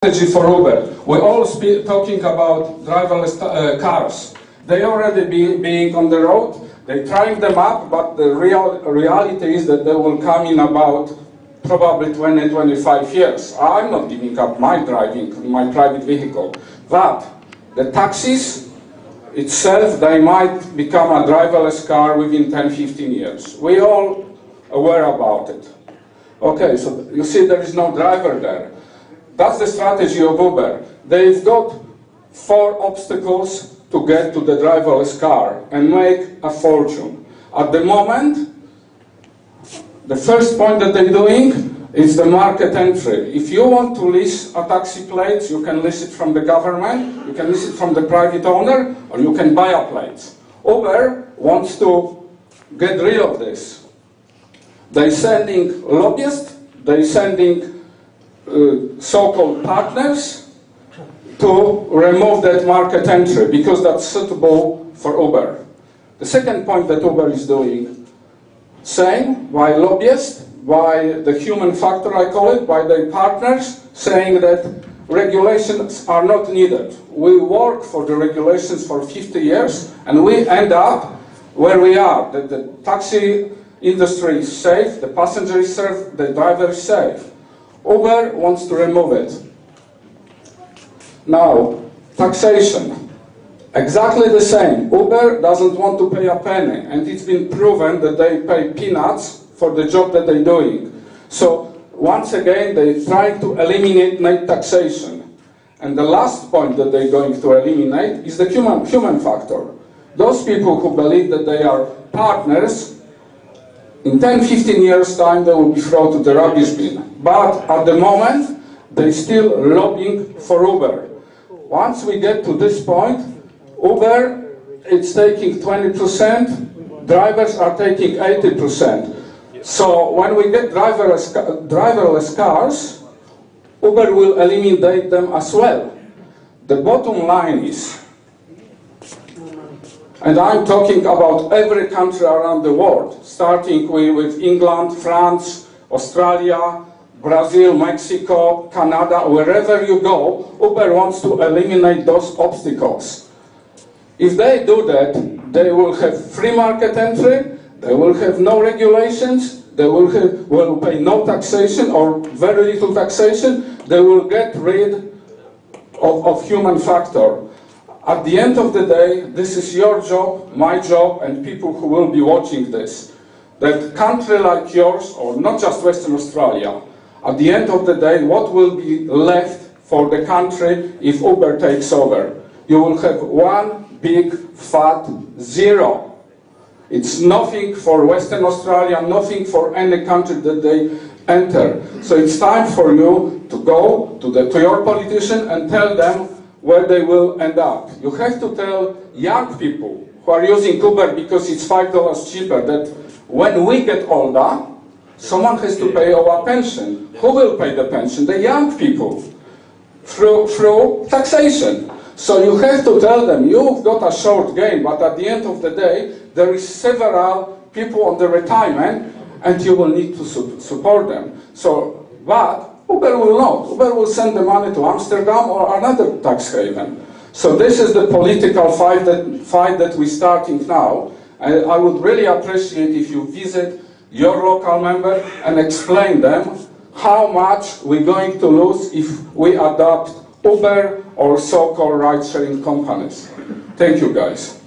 strategy for Uber. We're all talking about driverless cars. They already being on the road. They're trying them up, but the reality is that they will come in about probably 20-25 years. I'm not giving up my driving, my private vehicle. But the taxis itself, they might become a driverless car within 10-15 years. We're all aware about it. Okay, so you see there is no driver there. That's the strategy of Uber. They've got 4 obstacles to get to the driverless car and make a fortune. At the moment, the first point that they're doing is the market entry. If you want to lease a taxi plate, you can lease it from the government, you can lease it from the private owner, or you can buy a plate. Uber wants to get rid of this. They're sending lobbyists, they're sending so-called partners to remove that market entry because that's suitable for Uber. The second point that Uber is doing, saying by lobbyists, by the human factor I call it, by their partners, saying that regulations are not needed. We work for the regulations for 50 years and we end up where we are, that the taxi industry is safe, the passenger is safe, the driver is safe. Uber wants to remove it. Now, taxation. Exactly the same. Uber doesn't want to pay a penny, and it's been proven that they pay peanuts for the job that they're doing. So, once again, they're trying to eliminate net taxation. And the last point that they're going to eliminate is the human factor. Those people who believe that they are partners, in 10-15 years' time, they will be thrown to the rubbish bin. But at the moment, they're still lobbying for Uber. Once we get to this point, Uber is taking 20%, drivers are taking 80%. So when we get driverless cars, Uber will eliminate them as well. The bottom line is, and I'm talking about every country around the world, starting with England, France, Australia, Brazil, Mexico, Canada, wherever you go, Uber wants to eliminate those obstacles. If they do that, they will have free market entry, they will have no regulations, they will pay no taxation or very little taxation, they will get rid of human factor. At the end of the day, this is your job, my job, and people who will be watching this. That a country like yours, or not just Western Australia, at the end of the day, what will be left for the country if Uber takes over? You will have one big fat zero. It's nothing for Western Australia, nothing for any country that they enter. So it's time for you to go to your politician and tell them where they will end up. You have to tell young people who are using Uber because it's $5 cheaper that when we get older, someone has to pay our pension. Who will pay the pension? The young people, through taxation. So you have to tell them, you've got a short game, but at the end of the day, there is several people on the retirement, and you will need to support them. So, but Uber will not. Uber will send the money to Amsterdam or another tax haven. So this is the political fight that we're starting now. And I would really appreciate if you visit your local member and explain them how much we're going to lose if we adopt Uber or so-called ride-sharing companies. Thank you, guys.